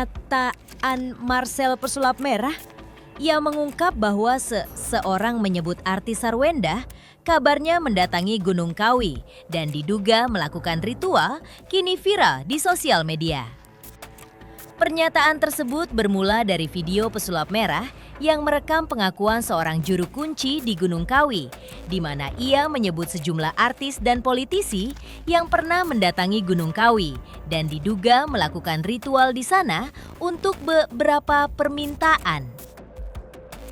pernyataan Marcel pesulap merah. Ia mengungkap bahwa seorang menyebut artis Sarwenda kabarnya mendatangi Gunung Kawi dan diduga melakukan ritual kini viral di sosial media. Pernyataan tersebut bermula dari video pesulap merah yang merekam pengakuan seorang juru kunci di Gunung Kawi, di mana ia menyebut sejumlah artis dan politisi yang pernah mendatangi Gunung Kawi dan diduga melakukan ritual di sana untuk beberapa permintaan.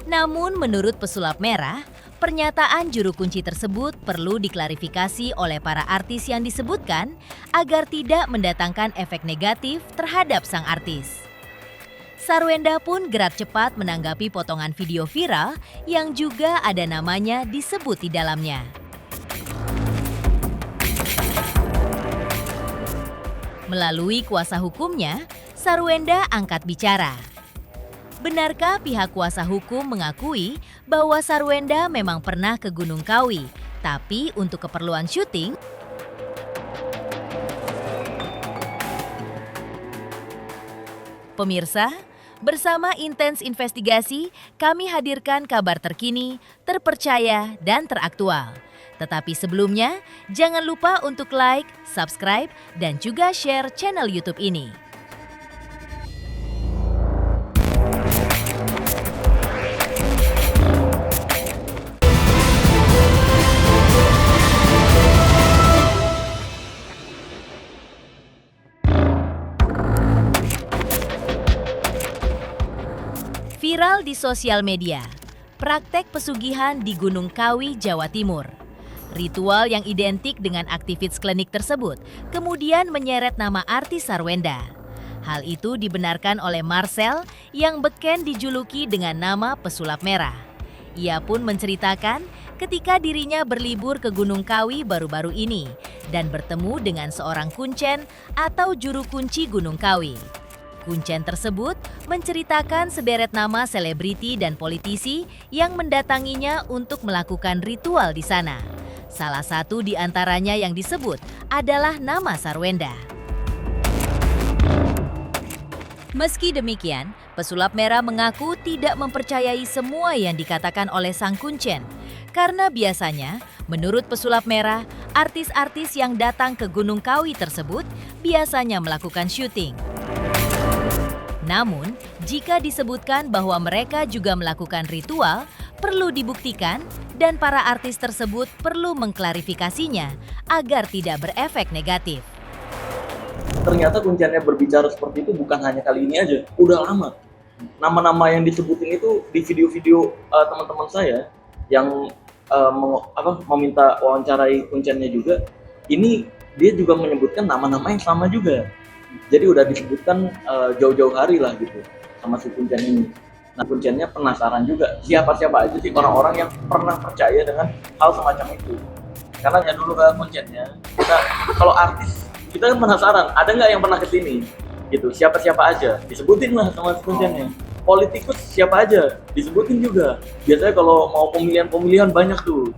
Namun menurut pesulap merah, pernyataan juru kunci tersebut perlu diklarifikasi oleh para artis yang disebutkan agar tidak mendatangkan efek negatif terhadap sang artis. Sarwenda pun gerak cepat menanggapi potongan video viral yang juga ada namanya disebut di dalamnya. Melalui kuasa hukumnya, Sarwenda angkat bicara. Benarkah pihak kuasa hukum mengakui bahwa Sarwenda memang pernah ke Gunung Kawi, tapi untuk keperluan syuting? Pemirsa, bersama Intens Investigasi, kami hadirkan kabar terkini, terpercaya, dan teraktual. Tetapi sebelumnya, jangan lupa untuk like, subscribe, dan juga share channel YouTube ini. Viral di sosial media, praktek pesugihan di Gunung Kawi, Jawa Timur. Ritual yang identik dengan aktivis klinik tersebut kemudian menyeret nama artis Sarwenda. Hal itu dibenarkan oleh Marcel yang beken dijuluki dengan nama pesulap merah. Ia pun menceritakan ketika dirinya berlibur ke Gunung Kawi baru-baru ini dan bertemu dengan seorang kuncen atau juru kunci Gunung Kawi. Kuncen tersebut menceritakan sederet nama selebriti dan politisi yang mendatanginya untuk melakukan ritual di sana. Salah satu di antaranya yang disebut adalah nama Sarwenda. Meski demikian, pesulap merah mengaku tidak mempercayai semua yang dikatakan oleh sang kuncen. Karena biasanya, menurut pesulap merah, artis-artis yang datang ke Gunung Kawi tersebut biasanya melakukan syuting. Namun, jika disebutkan bahwa mereka juga melakukan ritual, perlu dibuktikan dan para artis tersebut perlu mengklarifikasinya agar tidak berefek negatif. Ternyata kuncennya berbicara seperti itu bukan hanya kali ini aja, udah lama. Nama-nama yang disebutin itu di video-video teman-teman saya yang meminta wawancarai kuncennya juga, ini dia juga menyebutkan nama-nama yang sama juga. Jadi udah disebutkan jauh-jauh hari lah gitu sama si kuncen ini. Nah, kuncennya penasaran juga siapa-siapa aja sih orang-orang yang pernah percaya dengan hal semacam itu. Karena ya dulu ke kuncennya, kalau artis kita kan penasaran ada nggak yang pernah kesini gitu, siapa-siapa aja disebutin lah sama si kuncennya. Politikus siapa aja disebutin juga. Biasanya kalau mau pemilihan banyak tuh.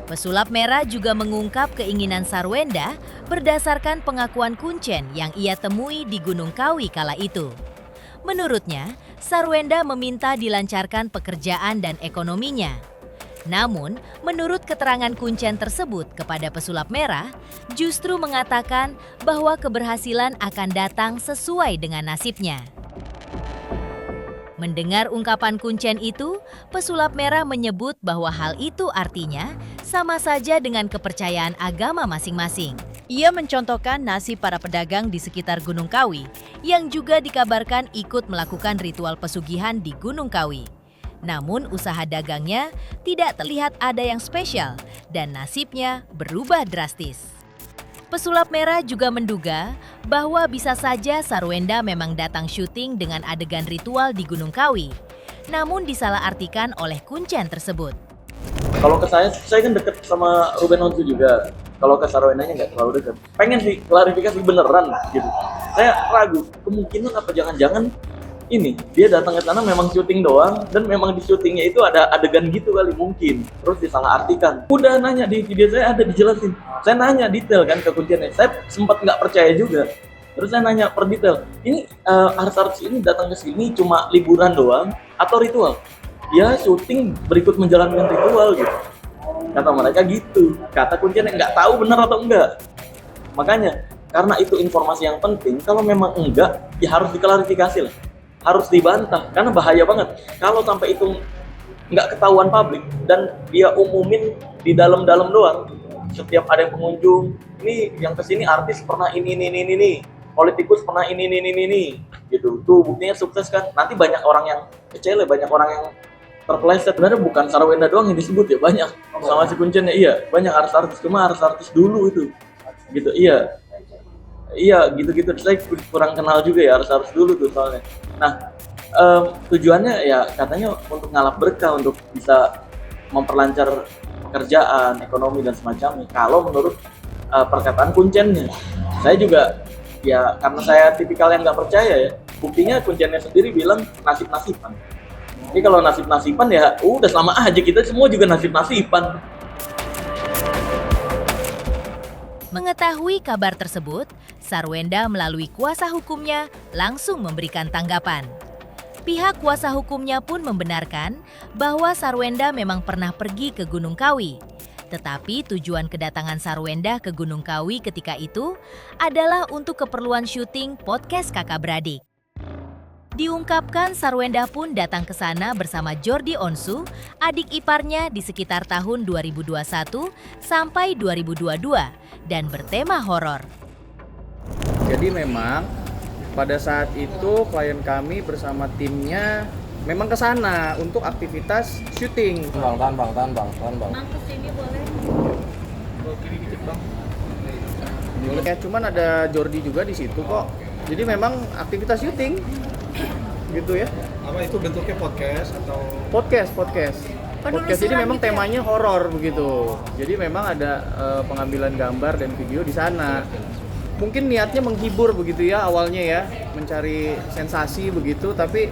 Pesulap merah juga mengungkap keinginan Sarwenda berdasarkan pengakuan kuncen yang ia temui di Gunung Kawi kala itu. Menurutnya, Sarwenda meminta dilancarkan pekerjaan dan ekonominya. Namun, menurut keterangan kuncen tersebut kepada pesulap merah, justru mengatakan bahwa keberhasilan akan datang sesuai dengan nasibnya. Mendengar ungkapan kuncen itu, pesulap merah menyebut bahwa hal itu artinya sama saja dengan kepercayaan agama masing-masing. Ia mencontohkan nasib para pedagang di sekitar Gunung Kawi yang juga dikabarkan ikut melakukan ritual pesugihan di Gunung Kawi. Namun usaha dagangnya tidak terlihat ada yang spesial dan nasibnya berubah drastis. Pesulap merah juga menduga bahwa bisa saja Sarwenda memang datang syuting dengan adegan ritual di Gunung Kawi, namun disalahartikan oleh kuncen tersebut. Kalau ke saya kan deket sama Ruben Onsu juga. Kalau ke Sarwendanya nggak terlalu deket. Pengen sih klarifikasi beneran gitu. Saya ragu, kemungkinan apa jangan-jangan ini dia datang ke sana memang syuting doang dan memang di syutingnya itu ada adegan gitu kali mungkin. Terus disalahartikan. Udah nanya di video saya ada dijelasin. Saya nanya detail kan ke kunciannya. Saya sempat nggak percaya juga. Terus saya nanya per detail, ini artis-artis ini datang ke sini cuma liburan doang atau ritual? Ya syuting berikut menjalankan ritual gitu. Kata mereka gitu. Kata kuncinya nggak tahu benar atau enggak. Makanya karena itu informasi yang penting, kalau memang enggak ya harus diklarifikasi lah. Harus dibantah karena bahaya banget. Kalau sampai itu nggak ketahuan publik dan dia umumin di dalam-dalam doang, setiap ada yang pengunjung, ini yang kesini artis pernah ini, politikus pernah ini, gitu. Tuh buktinya sukses kan. Nanti banyak orang yang kecele, banyak orang yang terpeleset. Sebenarnya bukan Sarwenda doang yang disebut ya, banyak sama si Kuncen ya, iya banyak artis-artis, cuma artis-artis dulu itu, gitu. Iya gitu-gitu. Saya kurang kenal juga ya artis-artis dulu tuh soalnya. Nah, tujuannya ya katanya untuk ngalap berkah, untuk bisa memperlancar pekerjaan, ekonomi dan semacamnya. Kalau menurut perkataan Kuncennya, saya juga ya karena saya tipikal yang nggak percaya ya. Buktinya Kuncennya sendiri bilang nasib-nasiban. Jadi kalau nasib-nasiban ya udah sama aja, kita semua juga nasib-nasiban. Mengetahui kabar tersebut, Sarwenda melalui kuasa hukumnya langsung memberikan tanggapan. Pihak kuasa hukumnya pun membenarkan bahwa Sarwenda memang pernah pergi ke Gunung Kawi. Tetapi tujuan kedatangan Sarwenda ke Gunung Kawi ketika itu adalah untuk keperluan syuting podcast Kakak Beradik. Diungkapkan Sarwenda pun datang ke sana bersama Jordi Onsu, adik iparnya di sekitar tahun 2021 sampai 2022 dan bertema horor. Jadi memang pada saat itu klien kami bersama timnya memang ke sana untuk aktivitas syuting. Bang. Bang kesini boleh? Ya, cuman ada Jordi juga di situ kok. Jadi memang aktivitas syuting gitu ya. Apa itu bentuknya podcast atau Podcast ini memang gitu ya? temanya horor begitu. Jadi memang ada pengambilan gambar dan video di sana. Mungkin niatnya menghibur begitu ya awalnya ya, mencari sensasi begitu, tapi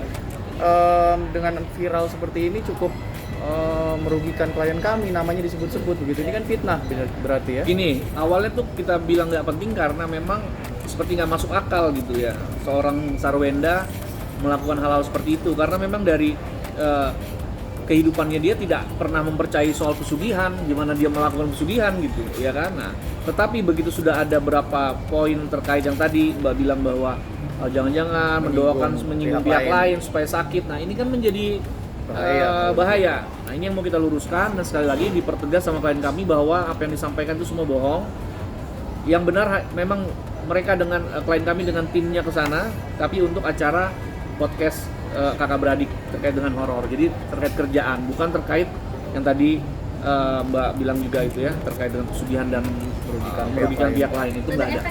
dengan viral seperti ini cukup merugikan klien kami, namanya disebut-sebut begitu. Ini kan fitnah berarti ya. Gini, awalnya tuh kita bilang nggak penting karena memang seperti nggak masuk akal gitu ya seorang Sarwenda melakukan hal-hal seperti itu, karena memang dari kehidupannya dia tidak pernah mempercayai soal pesugihan, gimana dia melakukan pesugihan gitu ya kan. Nah, tetapi begitu sudah ada beberapa poin terkait yang tadi Mbak bilang bahwa jangan-jangan mendoakan menyinggung pihak lain supaya sakit. Nah, ini kan menjadi bahaya. Nah, ini yang mau kita luruskan dan sekali lagi dipertegas sama klien kami bahwa apa yang disampaikan itu semua bohong. Yang benar memang mereka dengan klien kami dengan timnya ke sana, tapi untuk acara podcast Kakak Beradik terkait dengan horor. Jadi terkait kerjaan, bukan terkait yang tadi Mbak bilang juga itu ya, terkait dengan pesugihan dan merugikan pihak lain, itu nggak ada.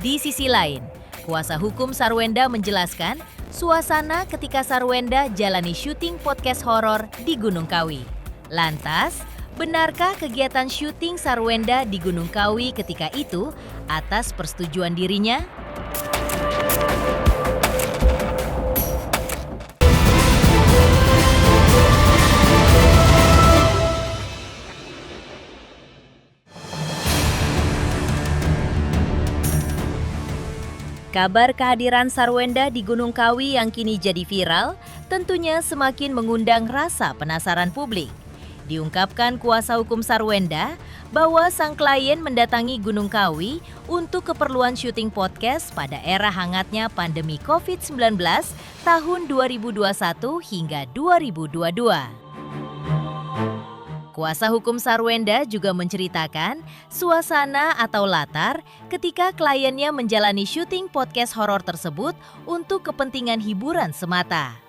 Di sisi lain, kuasa hukum Sarwenda menjelaskan suasana ketika Sarwenda jalani syuting podcast horor di Gunung Kawi. Lantas, benarkah kegiatan syuting Sarwenda di Gunung Kawi ketika itu atas persetujuan dirinya? Kabar kehadiran Sarwenda di Gunung Kawi yang kini jadi viral tentunya semakin mengundang rasa penasaran publik. Diungkapkan kuasa hukum Sarwenda bahwa sang klien mendatangi Gunung Kawi untuk keperluan syuting podcast pada era hangatnya pandemi COVID-19 tahun 2021 hingga 2022. Kuasa hukum Sarwenda juga menceritakan suasana atau latar ketika kliennya menjalani syuting podcast horor tersebut untuk kepentingan hiburan semata.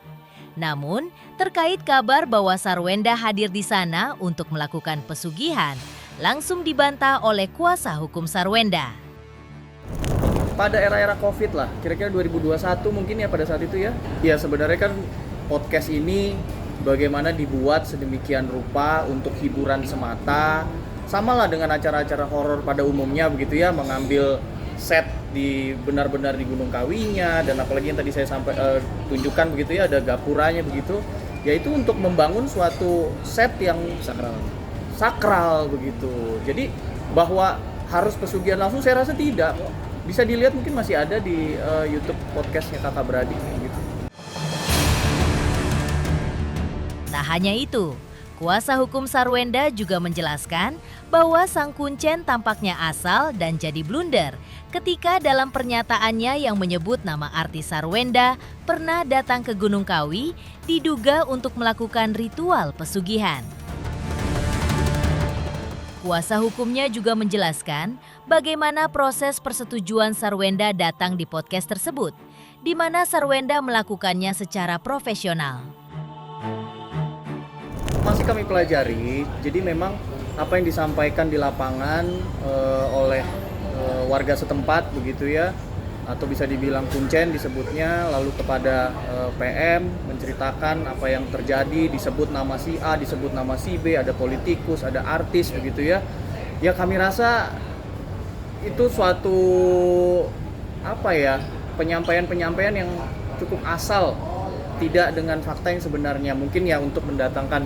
Namun, terkait kabar bahwa Sarwenda hadir di sana untuk melakukan pesugihan, langsung dibantah oleh kuasa hukum Sarwenda. Pada era-era Covid lah, kira-kira 2021 mungkin ya pada saat itu ya. Ya sebenarnya kan podcast ini bagaimana dibuat sedemikian rupa untuk hiburan semata. Sama lah dengan acara-acara horor pada umumnya begitu ya, mengambil set di benar-benar di Gunung Kawinya, dan apalagi yang tadi saya tunjukkan begitu ya, ada gapuranya begitu, yaitu untuk membangun suatu set yang sakral begitu. Jadi bahwa harus pesugihan langsung? Saya rasa tidak. Bisa dilihat, mungkin masih ada di YouTube podcastnya Kakak Beradik gitu. Tak hanya itu, kuasa hukum Sarwenda juga menjelaskan bahwa sang kuncen tampaknya asal dan jadi blunder ketika dalam pernyataannya yang menyebut nama artis Sarwenda pernah datang ke Gunung Kawi diduga untuk melakukan ritual pesugihan. Kuasa hukumnya juga menjelaskan bagaimana proses persetujuan Sarwenda datang di podcast tersebut, di mana Sarwenda melakukannya secara profesional. Masih kami pelajari, jadi memang apa yang disampaikan di lapangan oleh warga setempat begitu ya, atau bisa dibilang kuncen disebutnya, lalu kepada PM menceritakan apa yang terjadi, disebut nama si A, disebut nama si B, ada politikus, ada artis begitu ya. Ya kami rasa itu suatu penyampaian yang cukup asal, tidak dengan fakta yang sebenarnya. Mungkin ya untuk mendatangkan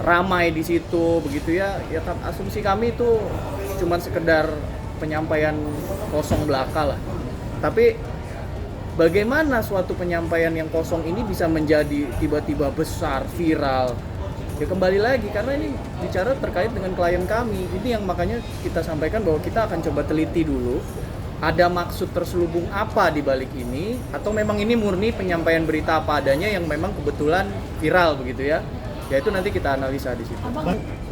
ramai di situ begitu ya. Ya asumsi kami itu cuma sekedar penyampaian kosong belaka lah. Tapi bagaimana suatu penyampaian yang kosong ini bisa menjadi tiba-tiba besar, viral? Ya kembali lagi, karena ini bicara terkait dengan klien kami. Ini yang makanya kita sampaikan bahwa kita akan coba teliti dulu. Ada maksud terselubung apa di balik ini? Atau memang ini murni penyampaian berita apa adanya yang memang kebetulan viral begitu ya? Ya itu nanti kita analisa di situ.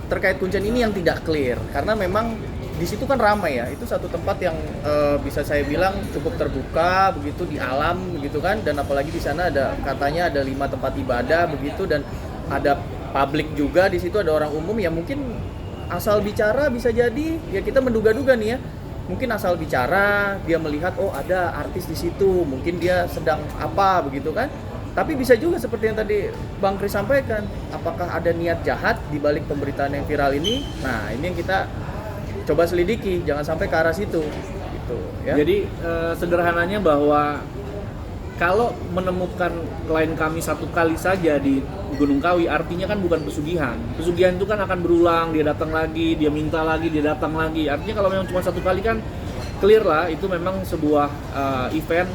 Terkait kuncen ini yang tidak clear, karena memang di situ kan ramai ya, itu satu tempat yang bisa saya bilang cukup terbuka begitu di alam begitu kan, dan apalagi di sana ada katanya ada 5 tempat ibadah begitu, dan ada publik juga di situ, ada orang umum yang mungkin asal bicara bisa jadi ya kita menduga-duga nih ya, mungkin asal bicara dia melihat oh ada artis di situ, mungkin dia sedang apa begitu kan, tapi bisa juga seperti yang tadi Bang Kris sampaikan, apakah ada niat jahat di balik pemberitaan yang viral ini? Nah ini yang kita coba selidiki, jangan sampai ke arah situ gitu ya. Jadi sederhananya bahwa kalau menemukan klien kami satu kali saja di Gunung Kawi, artinya kan bukan pesugihan. Pesugihan itu kan akan berulang, dia datang lagi, dia minta lagi, dia datang lagi. Artinya kalau memang cuma satu kali kan clear lah, itu memang sebuah event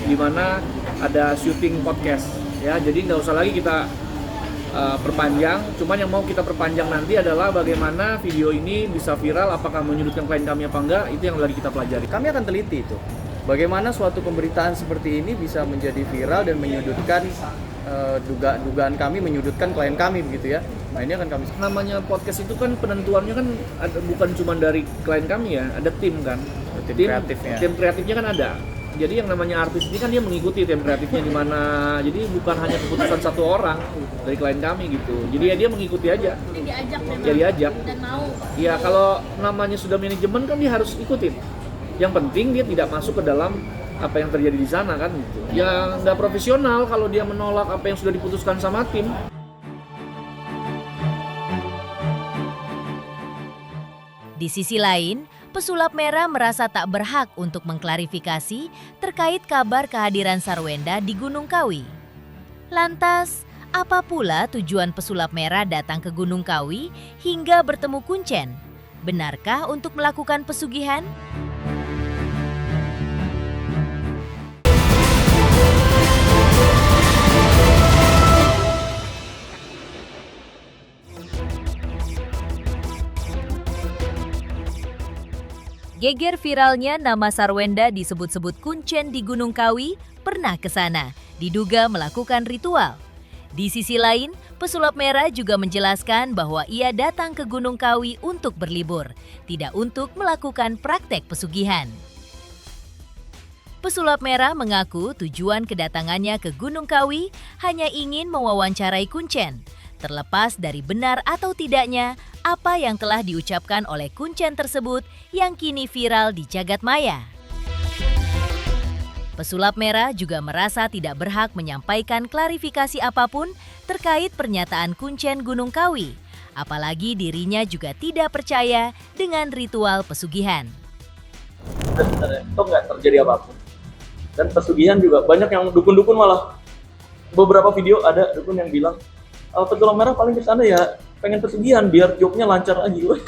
di mana ada syuting podcast ya. Jadi nggak usah lagi kita perpanjang, cuman yang mau kita perpanjang nanti adalah bagaimana video ini bisa viral, apakah menyudutkan klien kami apa enggak, itu yang lagi kita pelajari. Kami akan teliti itu, bagaimana suatu pemberitaan seperti ini bisa menjadi viral dan menyudutkan dugaan kami, menyudutkan klien kami begitu ya. Nah ini akan kami. Namanya podcast itu kan penentuannya kan bukan cuma dari klien kami ya, ada tim kan, tim kreatifnya kan ada. Jadi yang namanya artis ini kan dia mengikuti tim kreatifnya di mana. Jadi bukan hanya keputusan satu orang dari klien kami gitu. Jadi ya dia mengikuti aja. Jadi diajak memang. Ya diajak. Dan mau. Ya kalau namanya sudah manajemen kan dia harus ikutin. Yang penting dia tidak masuk ke dalam apa yang terjadi di sana kan gitu. Ya nggak profesional kalau dia menolak apa yang sudah diputuskan sama tim. Di sisi lain, pesulap merah merasa tak berhak untuk mengklarifikasi terkait kabar kehadiran Sarwenda di Gunung Kawi. Lantas, apa pula tujuan pesulap merah datang ke Gunung Kawi hingga bertemu kuncen? Benarkah untuk melakukan pesugihan? Geger viralnya nama Sarwenda disebut-sebut kuncen di Gunung Kawi pernah ke sana, diduga melakukan ritual. Di sisi lain, pesulap merah juga menjelaskan bahwa ia datang ke Gunung Kawi untuk berlibur, tidak untuk melakukan praktek pesugihan. Pesulap merah mengaku tujuan kedatangannya ke Gunung Kawi hanya ingin mewawancarai kuncen, terlepas dari benar atau tidaknya apa yang telah diucapkan oleh kuncen tersebut yang kini viral di jagat maya. Pesulap merah juga merasa tidak berhak menyampaikan klarifikasi apapun terkait pernyataan kuncen Gunung Kawi, apalagi dirinya juga tidak percaya dengan ritual pesugihan. Itu nggak terjadi apapun. Dan pesugihan juga banyak yang dukun-dukun, malah beberapa video ada dukun yang bilang pesulap merah paling kesana ya pengen pesugihan biar jobnya lancar aja.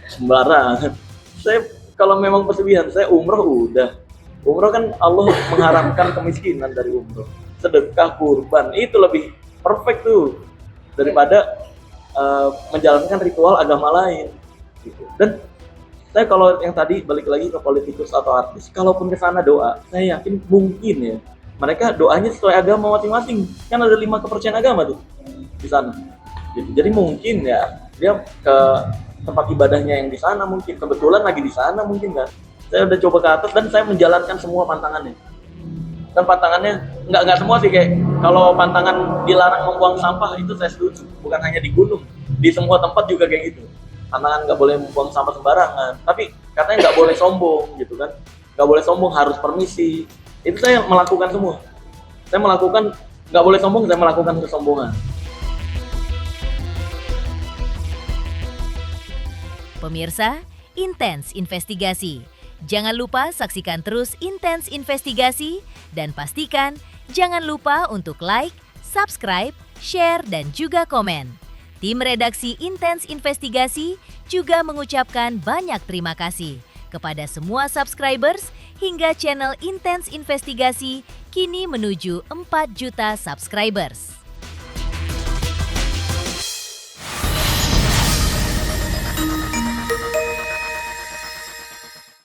Sembarangan. Saya kalau memang pesugihan, saya umroh udah. Umroh kan Allah mengharamkan kemiskinan dari umroh. Sedekah, kurban, itu lebih perfect tuh daripada menjalankan ritual agama lain. Gitu. Dan saya kalau yang tadi balik lagi ke politikus atau artis, kalaupun ke sana doa, saya yakin mungkin ya mereka doanya sesuai agama masing-masing. Kan ada 5 kepercayaan agama tuh di sana. Gitu. Jadi mungkin ya dia ke tempat ibadahnya yang di sana mungkin kebetulan lagi di sana mungkin kan. Saya udah coba ke atas dan saya menjalankan semua pantangannya. Dan pantangannya nggak semua sih, kayak kalau pantangan dilarang membuang sampah itu saya setuju, bukan hanya di gunung, di semua tempat juga kayak gitu. Pantangan nggak boleh membuang sampah sembarangan, tapi katanya nggak boleh sombong gitu kan, nggak boleh sombong, harus permisi. Itu saya melakukan semua. Saya melakukan nggak boleh sombong, saya melakukan kesombongan. Pemirsa, Intens Investigasi. Jangan lupa saksikan terus Intens Investigasi dan pastikan jangan lupa untuk like, subscribe, share, dan juga komen. Tim redaksi Intens Investigasi juga mengucapkan banyak terima kasih kepada semua subscribers hingga channel Intens Investigasi kini menuju 4 juta subscribers.